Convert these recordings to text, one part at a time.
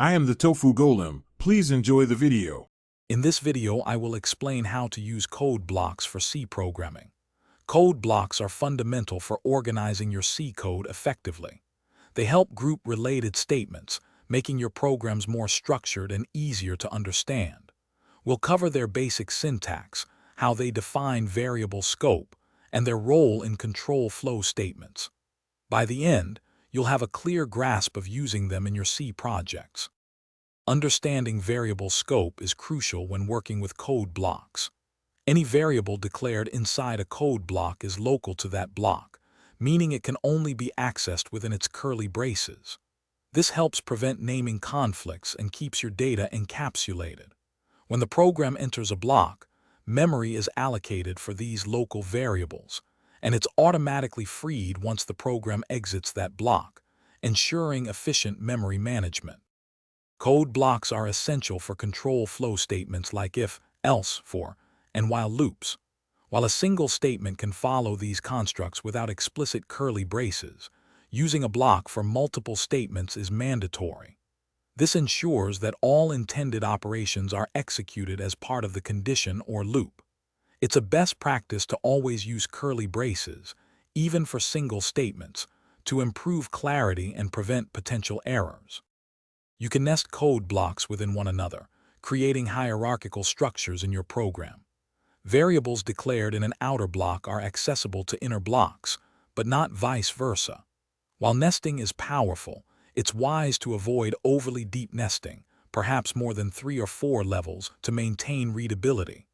I am the Tofu Golem. Please enjoy the video. In this video, I will explain how to use code blocks for C programming. Code blocks are fundamental for organizing your C code effectively. They help group related statements, making your programs more structured and easier to understand. We'll cover their basic syntax, how they define variable scope, and their role in control flow statements. By the end, you'll have a clear grasp of using them in your C projects. Understanding variable scope is crucial when working with code blocks. Any variable declared inside a code block is local to that block, meaning it can only be accessed within its curly braces. This helps prevent naming conflicts and keeps your data encapsulated. When the program enters a block, memory is allocated for these local variables, and it's automatically freed once the program exits that block, ensuring efficient memory management. Code blocks are essential for control flow statements like if, else, for, and while loops. While a single statement can follow these constructs without explicit curly braces, using a block for multiple statements is mandatory. This ensures that all intended operations are executed as part of the condition or loop. It's a best practice to always use curly braces, even for single statements, to improve clarity and prevent potential errors. You can nest code blocks within one another, creating hierarchical structures in your program. Variables declared in an outer block are accessible to inner blocks, but not vice versa. While nesting is powerful, it's wise to avoid overly deep nesting, perhaps more than 3 or 4 levels, to maintain readability.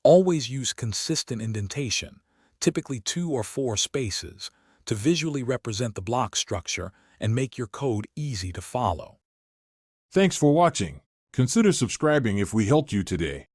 Always use consistent indentation, typically 2 or 4 spaces, to visually represent the block structure and make your code easy to follow. Thanks for watching. Consider subscribing if we helped you today.